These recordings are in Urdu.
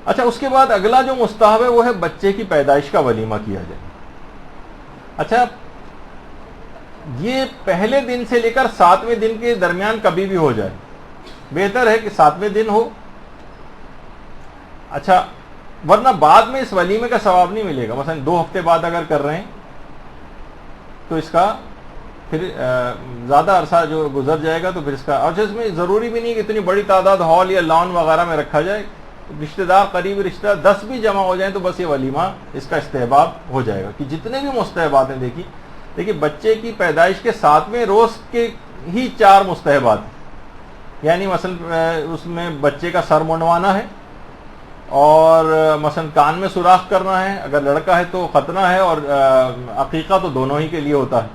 اچھا اس کے بعد اگلا جو مستحب ہے وہ ہے بچے کی پیدائش کا ولیمہ کیا جائے. اچھا یہ پہلے دن سے لے کر 7ویں دن کے درمیان کبھی بھی ہو جائے, بہتر ہے کہ 7ویں دن ہو. اچھا ورنہ بعد میں اس ولیمے کا ثواب نہیں ملے گا. مثلا 2 ہفتے بعد اگر کر رہے ہیں تو اس کا پھر زیادہ عرصہ جو گزر جائے گا تو پھر اس کا, اور اس میں ضروری بھی نہیں کہ اتنی بڑی تعداد ہال یا لان وغیرہ میں رکھا جائے. رشتہ دار قریبی رشتہ دار 10 بھی جمع ہو جائیں تو بس یہ ولیمہ اس کا استحباب ہو جائے گا. کہ جتنے بھی مستحبات ہیں دیکھیے بچے کی پیدائش کے 7ویں روز کے ہی 4 مستحبات ہیں. یعنی مثلا اس میں بچے کا سر منڈوانا ہے, اور مثلا کان میں سوراخ کرنا ہے, اگر لڑکا ہے تو ختنہ ہے, اور عقیقہ تو دونوں ہی کے لیے ہوتا ہے.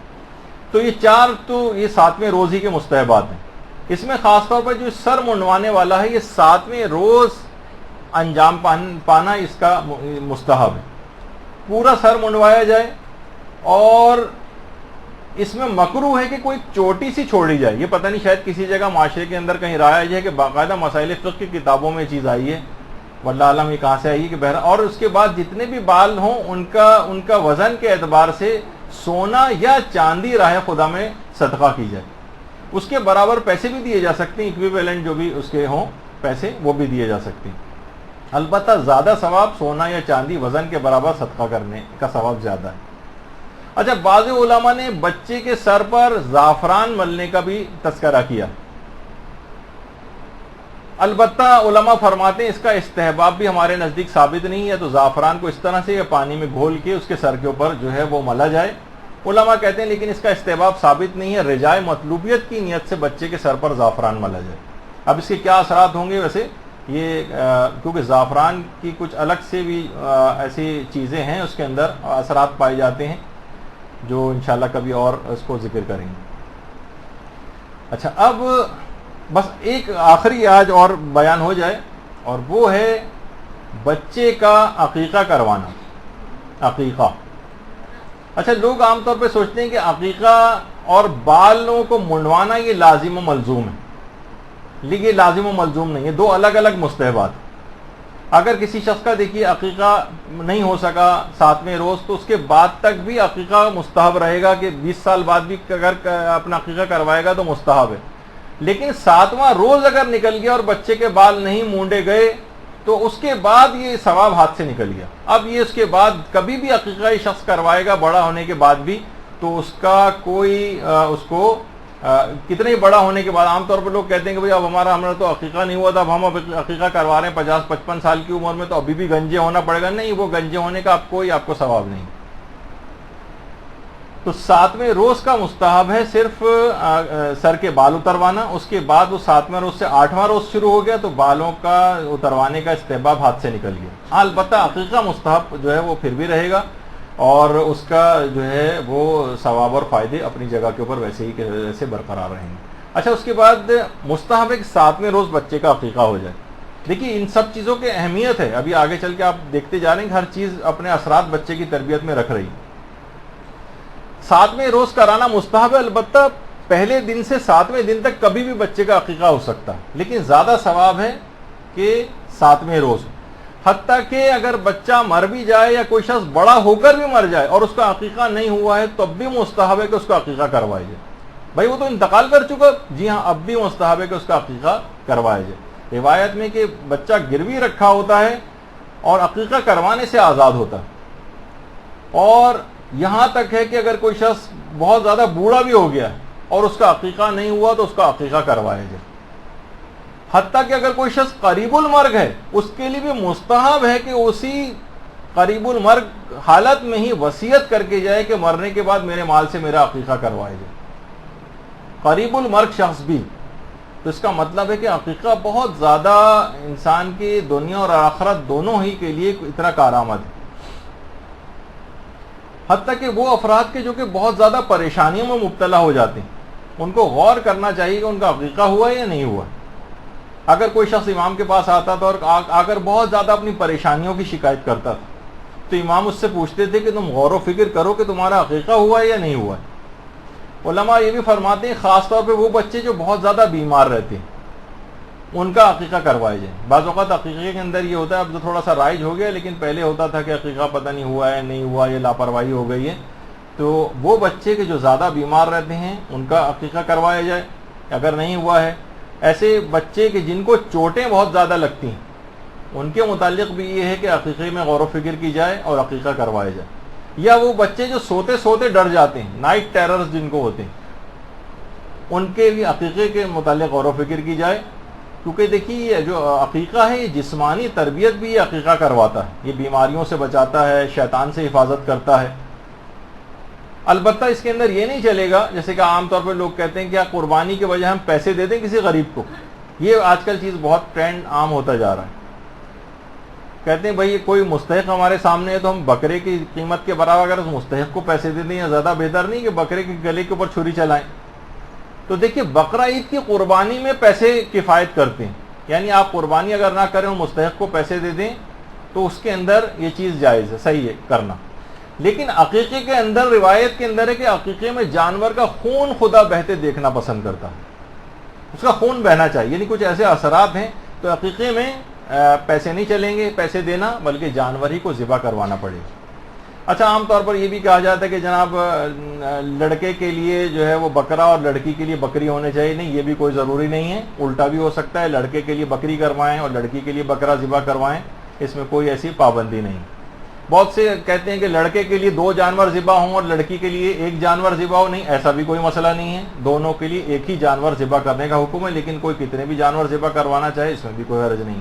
تو یہ 4 تو یہ 7ویں روز ہی کے مستحبات ہیں. اس میں خاص طور پر جو سر منڈوانے والا ہے یہ 7ویں روز انجام پانا اس کا مستحب ہے. پورا سر منڈوایا جائے, اور اس میں مکروہ ہے کہ کوئی چوٹی سی چھوڑی جائے. یہ پتہ نہیں شاید کسی جگہ معاشرے کے اندر کہیں رائج ہے کہ باقاعدہ مسائل فقہ کی کتابوں میں چیز آئی ہے, واللہ عالم یہ کہاں سے آئی ہے کہ بہرحال, اور اس کے بعد جتنے بھی بال ہوں ان کا وزن کے اعتبار سے سونا یا چاندی راہ خدا میں صدقہ کی جائے. اس کے برابر پیسے بھی دیے جا سکتے ہیں, ایکویویلنٹ جو بھی اس کے ہوں پیسے وہ بھی دیے جا سکتے ہیں. البتہ زیادہ ثواب سونا یا چاندی وزن کے برابر صدقہ کرنے کا ثواب زیادہ ہے. اچھا بعض علماء نے بچے کے سر پر زعفران ملنے کا بھی تذکرہ کیا. البتہ علماء فرماتے ہیں اس کا استحباب بھی ہمارے نزدیک ثابت نہیں ہے, تو زعفران کو اس طرح سے یا پانی میں گھول کے اس کے سر کے اوپر جو ہے وہ ملا جائے. علماء کہتے ہیں لیکن اس کا استحباب ثابت نہیں ہے, رجائے مطلوبیت کی نیت سے بچے کے سر پر زعفران ملا جائے. اب اس کے کیا اثرات ہوں گے ویسے یہ, کیونکہ زعفران کی کچھ الگ سے بھی ایسی چیزیں ہیں اس کے اندر اثرات پائے جاتے ہیں جو انشاءاللہ کبھی اور اس کو ذکر کریں گے. اچھا اب بس ایک آخری آج اور بیان ہو جائے, اور وہ ہے بچے کا عقیقہ کروانا. عقیقہ, اچھا لوگ عام طور پہ سوچتے ہیں کہ عقیقہ اور بالوں کو منڈوانا یہ لازم و ملزوم ہے, لیکن یہ لازم و ملزوم نہیں ہے, 2 الگ الگ مستحبات. اگر کسی شخص کا دیکھیے عقیقہ نہیں ہو سکا 7ویں روز تو اس کے بعد تک بھی عقیقہ مستحب رہے گا, کہ 20 سال بعد بھی اگر اپنا عقیقہ کروائے گا تو مستحب ہے. لیکن 7واں روز اگر نکل گیا اور بچے کے بال نہیں مونڈے گئے تو اس کے بعد یہ ثواب ہاتھ سے نکل گیا. اب یہ اس کے بعد کبھی بھی عقیقہ یہ شخص کروائے گا بڑا ہونے کے بعد بھی, تو اس کا کوئی اس کو کتنے ہی بڑا ہونے کے بعد, عام طور پر لوگ کہتے ہیں کہ بھئی اب ہمارا تو عقیقہ نہیں ہوا تھا, اب ہم عقیقہ کروا رہے ہیں 50-55 سال کی عمر میں, تو ابھی بھی گنجے ہونا پڑے گا. نہیں, وہ گنجے ہونے کا آپ کو ثواب نہیں. تو 7ویں روز کا مستحب ہے صرف سر کے بال اتروانا. اس کے بعد وہ 7واں روز سے 8واں روز شروع ہو گیا تو بالوں کا اتروانے کا استحباب ہاتھ سے نکل گیا. البتہ عقیقہ مستحب جو ہے وہ پھر بھی رہے گا, اور اس کا جو ہے وہ ثواب اور فائدے اپنی جگہ کے اوپر ویسے ہی سے برقرار رہیں گے. اچھا اس کے بعد مستحب ہے کہ 7ویں روز بچے کا عقیقہ ہو جائے. دیکھیے ان سب چیزوں کی اہمیت ہے, ابھی آگے چل کے آپ دیکھتے جا رہے ہیں کہ ہر چیز اپنے اثرات بچے کی تربیت میں رکھ رہی ہے. 7ویں روز کرانا مستحب ہے, البتہ پہلے دن سے 7ویں دن تک کبھی بھی بچے کا عقیقہ ہو سکتا ہے, لیکن زیادہ ثواب ہے کہ 7ویں روز. حتیٰ کہ اگر بچہ مر بھی جائے یا کوئی شخص بڑا ہو کر بھی مر جائے اور اس کا عقیقہ نہیں ہوا ہے تب بھی مستحب ہے کہ اس کا عقیقہ کروایا جائے. بھائی وہ تو انتقال کر چکا, جی ہاں اب بھی مستحب ہے کہ اس کا عقیقہ کروایا جائے. روایت میں کہ بچہ گروی رکھا ہوتا ہے اور عقیقہ کروانے سے آزاد ہوتا ہے, اور یہاں تک ہے کہ اگر کوئی شخص بہت زیادہ بوڑھا بھی ہو گیا اور اس کا عقیقہ نہیں ہوا تو اس کا عقیقہ کروایا جائے. حتیٰ کہ اگر کوئی شخص قریب المرگ ہے اس کے لیے بھی مستحب ہے کہ اسی قریب المرگ حالت میں ہی وصیت کر کے جائے کہ مرنے کے بعد میرے مال سے میرا عقیقہ کروایا جائے. قریب المرگ شخص بھی, تو اس کا مطلب ہے کہ عقیقہ بہت زیادہ انسان کی دنیا اور آخرت دونوں ہی کے لیے اتنا کارآمد ہے. حتیٰ کہ وہ افراد کے جو کہ بہت زیادہ پریشانیوں میں مبتلا ہو جاتے ہیں ان کو غور کرنا چاہیے کہ ان کا عقیقہ ہوا یا نہیں ہوا. اگر کوئی شخص امام کے پاس آتا تھا اور آ کر بہت زیادہ اپنی پریشانیوں کی شکایت کرتا تھا تو امام اس سے پوچھتے تھے کہ تم غور و فکر کرو کہ تمہارا عقیقہ ہوا ہے یا نہیں ہوا ہے. علماء یہ بھی فرماتے ہیں خاص طور پہ وہ بچے جو بہت زیادہ بیمار رہتے ہیں, ان کا عقیقہ کروایا جائے. بعض اوقات عقیقے کے اندر یہ ہوتا ہے، اب تو تھوڑا سا رائج ہو گیا، لیکن پہلے ہوتا تھا کہ عقیقہ پتہ نہیں ہوا ہے نہیں ہوا، یہ لاپرواہی ہو گئی ہے، تو وہ بچے کے جو زیادہ بیمار رہتے ہیں ان کا عقیقہ کروایا جائے اگر نہیں ہوا ہے. ایسے بچے کے جن کو چوٹیں بہت زیادہ لگتی ہیں ان کے متعلق بھی یہ ہے کہ عقیقے میں غور و فکر کی جائے اور عقیقہ کروایا جائے. یا وہ بچے جو سوتے سوتے ڈر جاتے ہیں، نائٹ ٹیررز جن کو ہوتے ہیں، ان کے بھی عقیقے کے متعلق غور و فکر کی جائے. کیونکہ دیکھیے یہ جو عقیقہ ہے یہ جسمانی تربیت بھی یہ عقیقہ کرواتا ہے، یہ بیماریوں سے بچاتا ہے، شیطان سے حفاظت کرتا ہے. البتہ اس کے اندر یہ نہیں چلے گا جیسے کہ عام طور پہ لوگ کہتے ہیں کہ قربانی کے بجائے ہم پیسے دے دیں کسی غریب کو. یہ آج کل چیز بہت ٹرینڈ عام ہوتا جا رہا ہے. کہتے ہیں بھائی کوئی مستحق ہمارے سامنے ہے تو ہم بکرے کی قیمت کے برابر اگر اس مستحق کو پیسے دے دیں، یا زیادہ بہتر نہیں کہ بکرے کے گلے کے اوپر چھری چلائیں. تو دیکھیے بقرہ عید کی قربانی میں پیسے کفایت کرتے ہیں، یعنی آپ قربانی اگر نہ کریں اور مستحق کو پیسے دے دیں تو اس کے اندر یہ چیز جائز ہے، صحیح ہے کرنا. لیکن عقیقے کے اندر روایت کے اندر ہے کہ عقیقے میں جانور کا خون خدا بہتے دیکھنا پسند کرتا ہے، اس کا خون بہنا چاہیے. یعنی کچھ ایسے اثرات ہیں تو عقیقے میں پیسے نہیں چلیں گے، پیسے دینا، بلکہ جانور ہی کو ذبح کروانا پڑے گا. اچھا عام طور پر یہ بھی کہا جاتا ہے کہ جناب لڑکے کے لیے جو ہے وہ بکرا اور لڑکی کے لیے بکری ہونے چاہیے. نہیں، یہ بھی کوئی ضروری نہیں ہے، الٹا بھی ہو سکتا ہے، لڑکے کے لیے بکری کروائیں اور لڑکی کے لیے بکرا ذبح کروائیں، اس میں کوئی ایسی پابندی نہیں. بہت سے کہتے ہیں کہ لڑکے کے لیے 2 جانور ذبح ہوں اور لڑکی کے لیے 1 جانور ذبح ہو. نہیں، ایسا بھی کوئی مسئلہ نہیں ہے، دونوں کے لیے ایک ہی جانور ذبح کرنے کا حکم ہے، لیکن کوئی کتنے بھی جانور ذبح کروانا چاہے اس میں بھی کوئی حرج نہیں.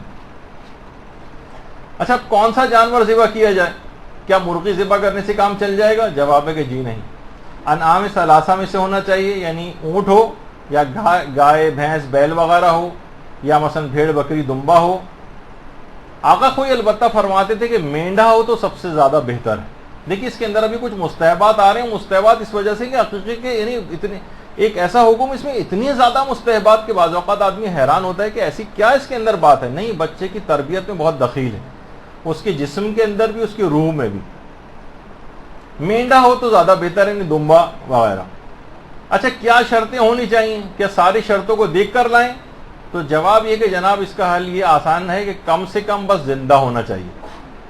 اچھا کون سا جانور ذبح کیا جائے؟ کیا مرغی ذبح کرنے سے کام چل جائے گا؟ جواب ہے کہ جی نہیں. انعام ثلاثہ میں سے ہونا چاہیے، یعنی اونٹ ہو یا گائے بھینس بیل وغیرہ ہو، یا مثلا بھیڑ بکری دمبا ہو. آقا کوئی البتہ فرماتے تھے کہ مینڈا ہو تو سب سے زیادہ بہتر ہے. دیکھیے اس کے اندر ابھی کچھ مستحبات آ رہے ہیں. مستحبات اس وجہ سے کہ عقیقے کے یعنی اتنے ایک ایسا حکم اس میں اتنی زیادہ مستحبات کے بعض اوقات آدمی حیران ہوتا ہے کہ ایسی کیا اس کے اندر بات ہے. نہیں، بچے کی تربیت میں بہت دخیل ہے، اس کے جسم کے اندر بھی اس کی روح میں بھی. مینڈا ہو تو زیادہ بہتر ہے، دمبا وغیرہ. اچھا کیا شرطیں ہونی چاہیے؟ کیا ساری شرطوں کو دیکھ کر لائیں؟ تو جواب یہ کہ جناب اس کا حل یہ آسان ہے کہ کم سے کم بس زندہ ہونا چاہیے.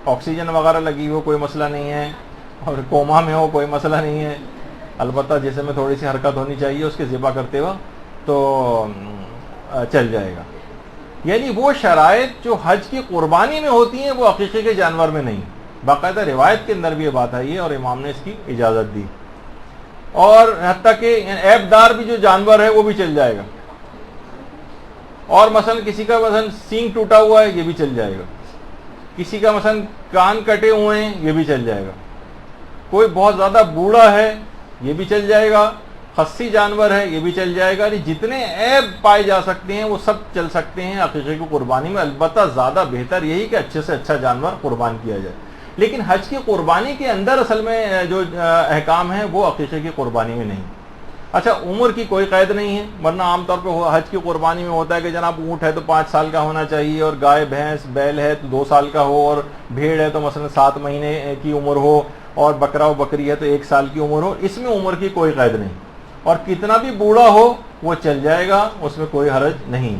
آکسیجن وغیرہ لگی ہو کوئی مسئلہ نہیں ہے، اور کوما میں ہو کوئی مسئلہ نہیں ہے. البتہ جسم میں تھوڑی سی حرکت ہونی چاہیے اس کے ذبح کرتے ہوئے تو چل جائے گا. یعنی وہ شرائط جو حج کی قربانی میں ہوتی ہیں وہ عقیقے کے جانور میں نہیں. باقاعدہ روایت کے اندر بھی یہ بات آئی ہے اور امام نے اس کی اجازت دی. اور حتیٰ کہ عیب دار بھی جو جانور ہے وہ بھی چل جائے گا. اور مثلا کسی کا مثلا سینگ ٹوٹا ہوا ہے یہ بھی چل جائے گا، کسی کا مثلا کان کٹے ہوئے ہیں یہ بھی چل جائے گا، کوئی بہت زیادہ بوڑھا ہے یہ بھی چل جائے گا، خصی جانور ہے یہ بھی چل جائے گا. جتنے عیب پائے جا سکتے ہیں وہ سب چل سکتے ہیں عقیقے کی قربانی میں. البتہ زیادہ بہتر یہی کہ اچھے سے اچھا جانور قربان کیا جائے. لیکن حج کی قربانی کے اندر اصل میں جو احکام ہیں وہ عقیقے کی قربانی میں نہیں. اچھا عمر کی کوئی قید نہیں ہے، ورنہ عام طور پہ حج کی قربانی میں ہوتا ہے کہ جناب اونٹ ہے تو 5 سال کا ہونا چاہیے، اور گائے بھینس بیل ہے تو 2 سال کا ہو، اور بھیڑ ہے تو مثلا 7 مہینے کی عمر ہو، اور بکرا و بکری ہے تو 1 سال کی عمر ہو. اس میں عمر کی کوئی قید نہیں، اور کتنا بھی بوڑھا ہو وہ چل جائے گا، اس میں کوئی حرج نہیں.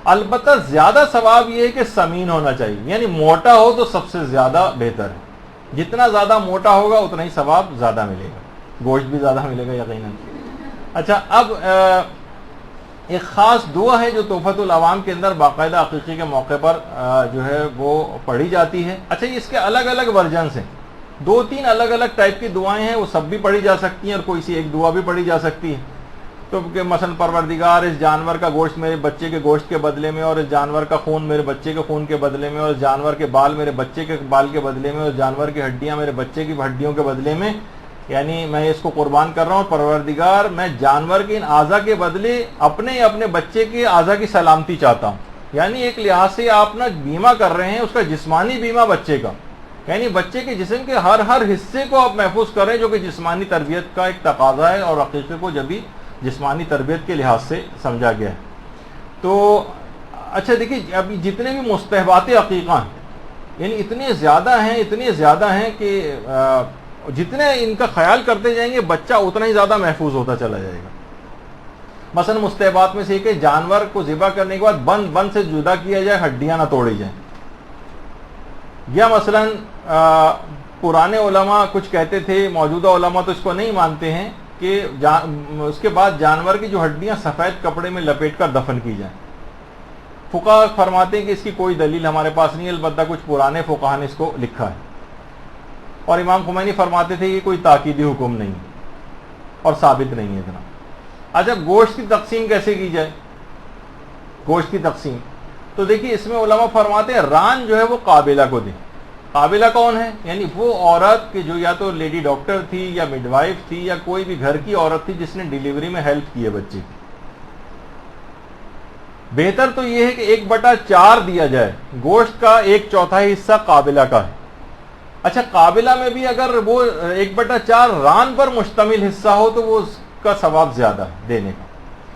البتہ زیادہ ثواب یہ ہے کہ سمین ہونا چاہیے، یعنی موٹا ہو تو سب سے زیادہ بہتر ہے. جتنا زیادہ موٹا ہوگا اتنا ہی ثواب زیادہ ملے گا، گوشت بھی زیادہ ملے گا یقیناً. اچھا اب ایک خاص دعا ہے جو تحفۃ العوام کے اندر باقاعدہ عقیقے کے موقع پر جو ہے وہ پڑھی جاتی ہے. اچھا اس کے الگ الگ ورژنس ہیں، 2-3 الگ الگ ٹائپ کی دعائیں ہیں، وہ سب بھی پڑھی جا سکتی ہیں اور کوئی سی ایک دعا بھی پڑھی جا سکتی ہے. تو کہ مثلا پروردگار اس جانور کا گوشت میرے بچے کے گوشت کے بدلے میں، اور اس جانور کا خون میرے بچے کے خون کے بدلے میں، اور اس جانور کے بال میرے بچے کے بال کے بدلے میں، اور جانور کی ہڈیاں میرے بچے کی ہڈیوں کے بدلے میں، یعنی میں اس کو قربان کر رہا ہوں. پروردگار میں جانور کے ان اعضاء کے بدلے اپنے بچے کے اعضاء کی سلامتی چاہتا ہوں. یعنی ایک لحاظ سے آپ نا بیمہ کر رہے ہیں اس کا جسمانی بیمہ بچے کا، یعنی بچے کے جسم کے ہر حصے کو آپ محفوظ کر رہے ہیں، جو کہ جسمانی تربیت کا ایک تقاضا ہے، اور عقیقے کو جب بھی جسمانی تربیت کے لحاظ سے سمجھا گیا ہے. تو اچھا دیکھیے اب جتنے بھی مستحبات عقیقہ ہیں یعنی اتنے زیادہ ہیں کہ جتنے ان کا خیال کرتے جائیں گے بچہ اتنا ہی زیادہ محفوظ ہوتا چلا جائے گا. مثلا مستحبات میں سے یہ کہ جانور کو ذبح کرنے کے بعد بند سے جدا کیا جائے، ہڈیاں نہ توڑی جائیں. یا مثلا پرانے علماء کچھ کہتے تھے، موجودہ علماء تو اس کو نہیں مانتے ہیں کہ اس کے بعد جانور کی جو ہڈیاں سفید کپڑے میں لپیٹ کر دفن کی جائیں. فقہا فرماتے ہیں کہ اس کی کوئی دلیل ہمارے پاس نہیں، البتہ کچھ پرانے فقہا نے اس کو لکھا ہے. اور امام خمینی فرماتے تھے یہ کوئی تاکیدی حکم نہیں اور ثابت نہیں ہے اتنا. اچھا گوشت کی تقسیم کیسے کی جائے؟ گوشت کی تقسیم تو دیکھیے اس میں علماء فرماتے ہیں ران جو ہے وہ قابلہ کو دیں. قابلہ کون ہے؟ یعنی وہ عورت کہ جو یا تو لیڈی ڈاکٹر تھی یا مڈ وائف تھی یا کوئی بھی گھر کی عورت تھی جس نے ڈیلیوری میں ہیلپ کی ہے بچے کی. بہتر تو یہ ہے کہ 1/4 دیا جائے، گوشت کا 1/4 حصہ قابلہ کا ہے. اچھا قابلہ میں بھی اگر وہ 1/4 ران پر مشتمل حصہ ہو تو وہ اس کا ثواب زیادہ ہے دینے کا.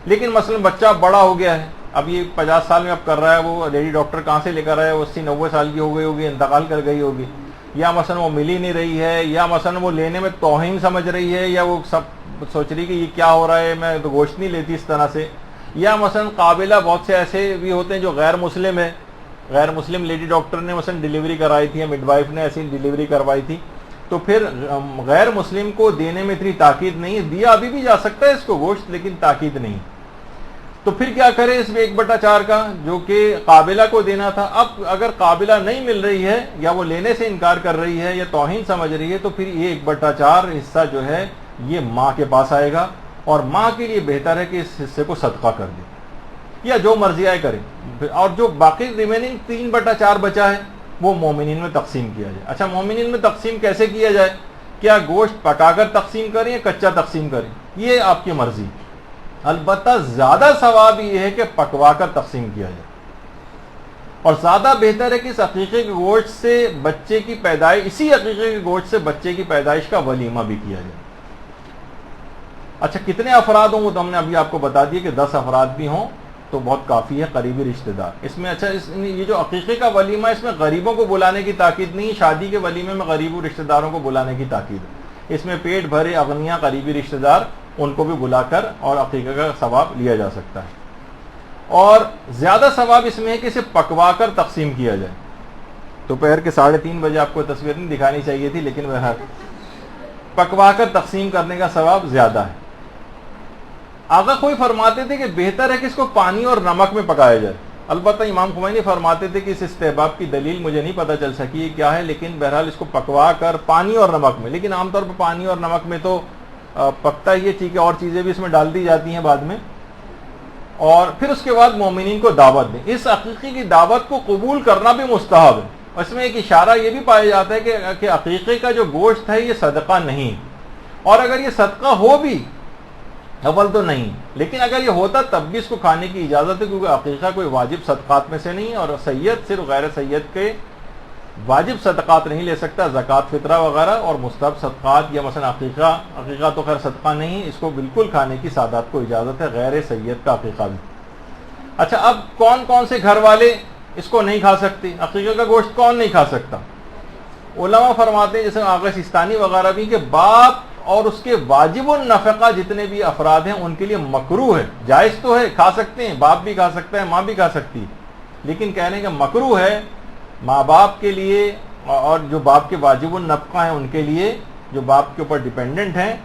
لیکن مثلا بچہ بڑا ہو گیا ہے، اب یہ 50 سال میں اب کر رہا ہے، وہ لیڈی ڈاکٹر کہاں سے لے کر آیا ہے، وہ 80-90 سال کی ہو گئی ہوگی، انتقال کر گئی ہوگی، یا مثلا وہ مل ہی نہیں رہی ہے، یا مثلا وہ لینے میں توہین سمجھ رہی ہے، یا وہ سب سوچ رہی کہ یہ کیا ہو رہا ہے، میں تو گوشت نہیں لیتی اس طرح سے. یا مثلا قابلہ بہت سے ایسے بھی ہوتے ہیں جو غیر مسلم ہے، غیر مسلم لیڈی ڈاکٹر نے مثلا ڈیلیوری کرائی تھی یا مڈ وائف نے ایسی ڈیلیوری کروائی تھی، تو پھر غیر مسلم کو دینے میں اتنی تاکید نہیں ہے. دیا ابھی بھی جا سکتا ہے اس کو گوشت، لیکن تاکید نہیں. تو پھر کیا کرے اس میں 1/4 کا جو کہ قابلہ کو دینا تھا. اب اگر قابلہ نہیں مل رہی ہے یا وہ لینے سے انکار کر رہی ہے یا توہین سمجھ رہی ہے تو پھر یہ 1/4 حصہ جو ہے یہ ماں کے پاس آئے گا، اور ماں کے لیے بہتر ہے کہ اس حصے کو صدقہ کر دے یا جو مرضی آئے کرے. اور جو باقی ریمیننگ 3/4 بچا ہے وہ مومنین میں تقسیم کیا جائے. اچھا مومنین میں تقسیم کیسے کیا جائے؟ کیا گوشت پکا کر تقسیم کریں یا کچا تقسیم کریں؟ یہ آپ کی مرضی. البتہ زیادہ ثواب یہ ہے کہ پکوا کر تقسیم کیا جائے، اور زیادہ بہتر ہے کہ اس عقیقے کے گوشت سے بچے کی پیدائش، اسی عقیقے کے گوشت سے بچے کی پیدائش کا ولیمہ بھی کیا جائے. اچھا کتنے افراد ہوں وہ تو ہم نے ابھی آپ کو بتا دیا کہ 10 افراد بھی ہوں تو بہت کافی ہے، قریبی رشتہ دار. اس میں اچھا یہ جو عقیقے کا ولیمہ اس میں غریبوں کو بلانے کی تاکید نہیں، شادی کے ولیمے میں غریبوں رشتہ داروں کو بلانے کی تاکید ہے. اس میں پیٹ بھرے اغنیاء قریبی رشتہ دار ان کو بھی بلا کر اور عقیقے کا ثواب لیا جا سکتا ہے. اور زیادہ ثواب اس میں ہے کہ اسے پکوا کر تقسیم کیا جائے. دوپہر کے 3:30 بجے آپ کو تصویر نہیں دکھانی چاہیے تھی، لیکن بہرحال پکوا کر تقسیم کرنے کا ثواب زیادہ ہے. آقا کوئی فرماتے تھے کہ بہتر ہے کہ اس کو پانی اور نمک میں پکایا جائے. البتہ امام خمینی فرماتے تھے کہ اس استحباب کی دلیل مجھے نہیں پتہ چل سکی کیا ہے، لیکن بہرحال اس کو پکوا کر پانی اور نمک میں، لیکن عام طور پر پانی اور نمک میں تو پکتا ہی ہے، ٹھیک ہے، اور چیزیں بھی اس میں ڈال دی جاتی ہیں بعد میں. اور پھر اس کے بعد مومنین کو دعوت دیں. اس عقیقے کی دعوت کو قبول کرنا بھی مستحب ہے. اس میں ایک اشارہ یہ بھی پایا جاتا ہے کہ عقیقے کا جو گوشت ہے یہ صدقہ نہیں، اور اگر یہ صدقہ ہو بھی اول تو نہیں، لیکن اگر یہ ہوتا تب بھی اس کو کھانے کی اجازت ہے، کیونکہ عقیقہ کوئی واجب صدقات میں سے نہیں، اور سید صرف غیر سید کے واجب صدقات نہیں لے سکتا، زکوٰۃ فطرہ وغیرہ اور مستحب صدقات، یا مثلا عقیقہ تو خیر صدقہ نہیں، اس کو بالکل کھانے کی سادات کو اجازت ہے، غیر سید کا عقیقہ بھی. اچھا اب کون کون سے گھر والے اس کو نہیں کھا سکتے؟ عقیقہ کا گوشت کون نہیں کھا سکتا؟ علماء فرماتے ہیں جیسے آغا سیستانی وغیرہ بھی کہ باپ اور اس کے واجب النفقہ جتنے بھی افراد ہیں ان کے لیے مکروہ ہے. جائز تو ہے، کھا سکتے ہیں، باپ بھی کھا سکتا ہے، ماں بھی کھا سکتی ہے، لیکن کہنے کا مکروہ ہے ماں باپ کے لیے، اور جو باپ کے واجب النفقہ ہیں ان کے لیے، جو باپ کے اوپر ڈیپینڈنٹ ہیں،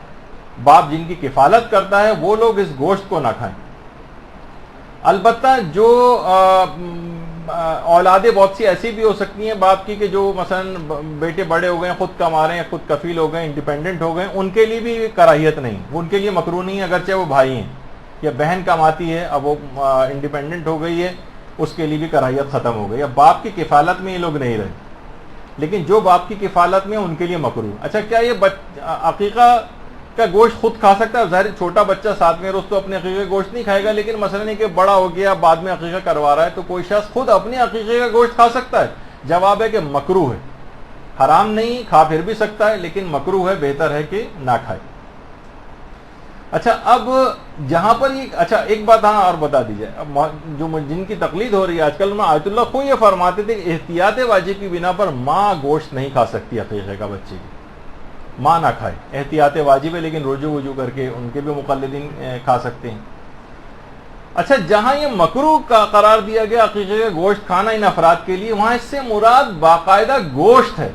باپ جن کی کفالت کرتا ہے، وہ لوگ اس گوشت کو نہ کھائیں. البتہ جو اولادیں بہت سی ایسی بھی ہو سکتی ہیں باپ کی کہ جو مثلا بیٹے بڑے ہو گئے، خود کما رہے ہیں، خود کفیل ہو گئے، انڈیپینڈنٹ ہو گئے، ان کے لیے بھی کراہیت نہیں، وہ ان کے لیے مکروہ نہیں ہے، اگرچہ وہ بھائی ہیں یا بہن کماتی ہے، اب وہ انڈیپینڈنٹ ہو گئی ہے، اس کے لیے بھی کراہیت ختم ہو گئی. اب باپ کی کفالت میں یہ لوگ نہیں رہے، لیکن جو باپ کی کفالت میں ان کے لیے مکروہ. اچھا کیا یہ عقیقہ کا گوشت خود کھا سکتا ہے؟ ظاہر چھوٹا بچہ 7ویں روز تو اپنے عقیقے کا گوشت نہیں کھائے گا، لیکن مثلا نہیں کہ بڑا ہو گیا بعد میں عقیقہ کروا رہا ہے تو کوئی شخص خود اپنے عقیقے کا گوشت کھا سکتا ہے. جواب ہے کہ مکروہ ہے، حرام نہیں، کھا پھر بھی سکتا ہے، لیکن مکروہ ہے، بہتر ہے کہ نہ کھائے. اچھا اب جہاں پر یہ اچھا ایک بات ہاں اور بتا دیجیے، اب جو جن کی تقلید ہو رہی ہے آج کل، میں آیت اللہ خود یہ فرماتے تھے کہ احتیاط واجب کی بنا پر ماں گوشت نہیں کھا سکتی عقیقے کا بچے کی، ماں نہ کھائے، احتیاط واجب ہے، لیکن رجوع وجوع کر کے ان کے بھی مقلدین کھا سکتے ہیں. اچھا جہاں یہ مکروہ کا قرار دیا گیا عقیقے کا گوشت کھانا ان افراد کے لیے، وہاں اس سے مراد باقاعدہ گوشت ہے.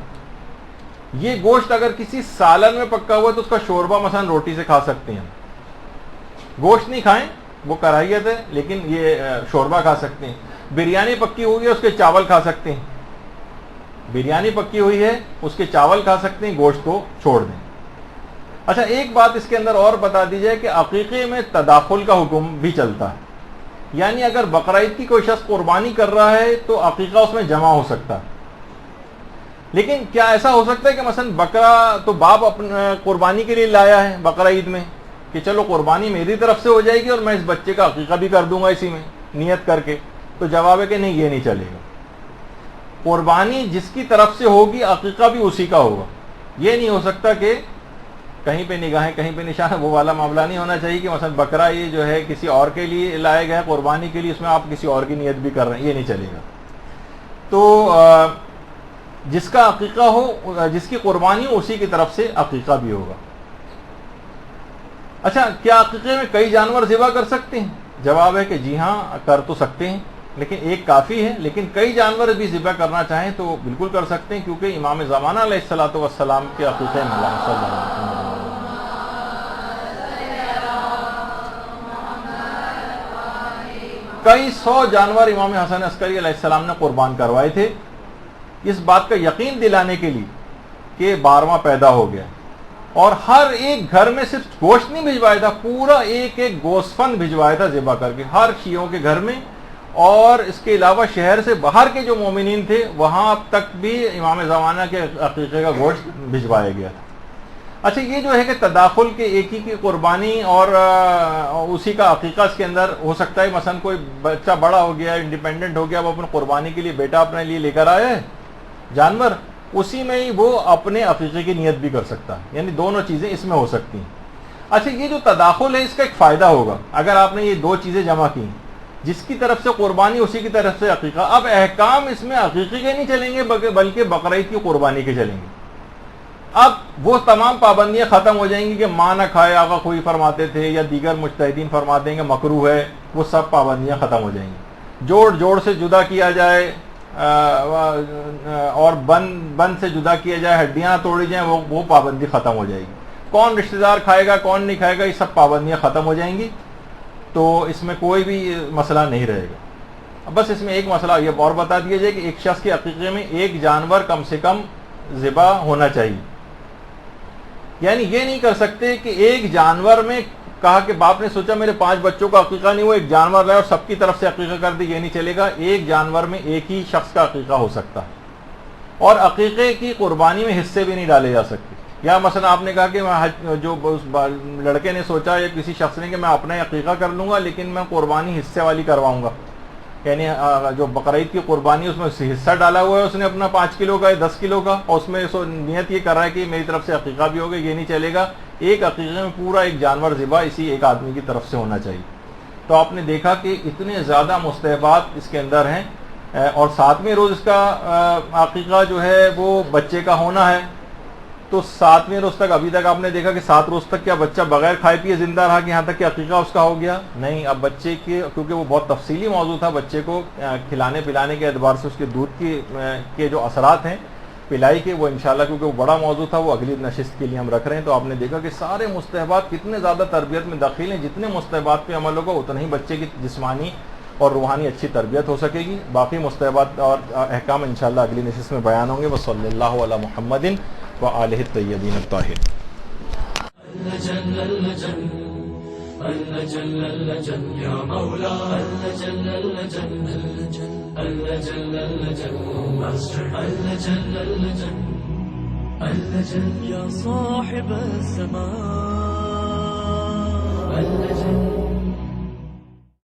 یہ گوشت اگر کسی سالن میں پکا ہوا تو اس کا شوربہ مثلا روٹی سے کھا سکتے ہیں. گوشت نہیں کھائیں، وہ کراہیت ہے، لیکن یہ شوربہ کھا سکتے ہیں. بریانی پکی ہوئی ہے، اس کے چاول کھا سکتے ہیں. بریانی پکی ہوئی ہے، اس کے چاول کھا سکتے ہیں، گوشت کو چھوڑ دیں. اچھا ایک بات اس کے اندر اور بتا دی جائے کہ عقیقے میں تداخل کا حکم بھی چلتا ہے. یعنی اگر بقرعید کی کوئی شخص قربانی کر رہا ہے تو عقیقہ اس میں جمع ہو سکتا ہے. لیکن کیا ایسا ہو سکتا ہے کہ مثلا بکرا تو باپ اپنے قربانی کے لیے لایا ہے بقرعید میں کہ چلو قربانی میری طرف سے ہو جائے گی اور میں اس بچے کا عقیقہ بھی کر دوں گا اسی میں نیت کر کے؟ تو جواب ہے کہ نہیں، یہ نہیں چلے گا. قربانی جس کی طرف سے ہوگی عقیقہ بھی اسی کا ہوگا. یہ نہیں ہو سکتا کہ کہیں پہ نگاہیں کہیں پہ نشان، وہ والا معاملہ نہیں ہونا چاہیے کہ مثلا بکرا یہ جو ہے کسی اور کے لیے لایا گیا قربانی کے لیے، اس میں آپ کسی اور کی نیت بھی کر رہے ہیں، یہ نہیں چلے گا. تو جس کا عقیقہ ہو، جس کی قربانی ہو، اسی کی طرف سے عقیقہ بھی ہوگا. اچھا کیا عقیقے میں کئی جانور ذبح کر سکتے ہیں؟ جواب ہے کہ جی ہاں کر تو سکتے ہیں، لیکن ایک کافی ہے. لیکن کئی جانور بھی ذبح کرنا چاہیں تو بالکل کر سکتے ہیں، کیونکہ امام زمانہ علیہ الصلوۃ والسلام کے عقیقے میں صلی اللہ علیہ وسلم کئی 100 جانور امام حسن عسکری علیہ السلام نے قربان کروائے تھے، اس بات کا یقین دلانے کے لیے کہ 12واں پیدا ہو گیا. اور ہر ایک گھر میں صرف گوشت نہیں بھجوایا تھا، پورا ایک گوشت فن بھجوایا تھا ذبح کر کے ہر شیعوں کے گھر میں. اور اس کے علاوہ شہر سے باہر کے جو مومنین تھے وہاں تک بھی امام زمانہ کے عقیقے کا گوشت بھجوایا گیا تھا. اچھا یہ جو ہے کہ تداخل کے ایک ہی کی قربانی اور اسی کا عقیقہ اس کے اندر ہو سکتا ہے. مثلا کوئی بچہ بڑا ہو گیا، انڈیپینڈنٹ ہو گیا، وہ اپنے قربانی کے لیے بیٹا اپنے لیے لے کر آیا ہے جانور، اسی میں ہی وہ اپنے عقیقے کی نیت بھی کر سکتا ہے. یعنی دونوں چیزیں اس میں ہو سکتی ہیں. اچھا یہ جو تداخل ہے اس کا ایک فائدہ ہوگا اگر آپ نے یہ دو چیزیں جمع کی، جس کی طرف سے قربانی اسی کی طرف سے عقیقہ. اب احکام اس میں عقیقے کے نہیں چلیں گے بلکہ بقرعید کی قربانی کے چلیں گے. اب وہ تمام پابندیاں ختم ہو جائیں گی کہ ماں نہ کھائے آقا خوئی فرماتے تھے یا دیگر مجتہدین فرماتے ہیں کہ مکروہ ہے، وہ سب پابندیاں ختم ہو جائیں گی. جوڑ سے جدا کیا جائے اور بن سے جدا کیا جائے، ہڈیاں توڑی جائیں، وہ پابندی ختم ہو جائے گی. کون رشتہ دار کھائے گا کون نہیں کھائے گا، یہ سب پابندیاں ختم ہو جائیں گی. تو اس میں کوئی بھی مسئلہ نہیں رہے گا. بس اس میں ایک مسئلہ یہ اور بتا دیا جائے کہ ایک شخص کے عقیقے میں ایک جانور کم سے کم ذبح ہونا چاہیے. یعنی یہ نہیں کر سکتے کہ ایک جانور میں کہا کہ باپ نے سوچا میرے 5 بچوں کا عقیقہ نہیں ہوا، ایک جانور لائے اور سب کی طرف سے عقیقہ کر دی، یہ نہیں چلے گا. ایک جانور میں ایک ہی شخص کا عقیقہ ہو سکتا ہے. اور عقیقے کی قربانی میں حصے بھی نہیں ڈالے جا سکتے. یا مثلا آپ نے کہا کہ جو لڑکے نے سوچا یا کسی شخص نے کہ میں اپنا عقیقہ کر لوں گا لیکن میں قربانی حصے والی کرواؤں گا، یعنی جو بقرعید کی قربانی اس میں حصہ ڈالا ہوا ہے اس نے اپنا 5 کلو کا یا 10 کلو کا، اور اس میں نیت یہ کر رہا ہے کہ میری طرف سے عقیقہ بھی ہوگا، یہ نہیں چلے گا. ایک عقیقے میں پورا ایک جانور ذبح اسی ایک آدمی کی طرف سے ہونا چاہیے. تو آپ نے دیکھا کہ اتنے زیادہ مستحبات اس کے اندر ہیں. اور 7ویں روز اس کا عقیقہ جو ہے وہ بچے کا ہونا ہے. تو 7ویں روز تک ابھی تک آپ نے دیکھا کہ 7 روز تک کیا بچہ بغیر کھائے پیے زندہ رہا کہ یہاں تک کہ عقیقہ اس کا ہو گیا؟ نہیں. اب بچے کے کیونکہ وہ بہت تفصیلی موضوع تھا، بچے کو کھلانے پلانے کے اعتبار سے اس کے دودھ کے جو اثرات ہیں پلائی کے، وہ انشاءاللہ کیونکہ وہ بڑا موضوع تھا وہ اگلی نشست کے لیے ہم رکھ رہے ہیں. تو آپ نے دیکھا کہ سارے مستحبات کتنے زیادہ تربیت میں داخل ہیں. جتنے مستحبات پہ عمل ہوگا اتنا ہی بچے کی جسمانی اور روحانی اچھی تربیت ہو سکے گی. باقی مستحبات اور احکام انشاءاللہ اگلی نشست میں بیان ہوں گے. وصلی اللہ علی محمد وآلہ الطیبین الطاہرین. يا صاحب الزمان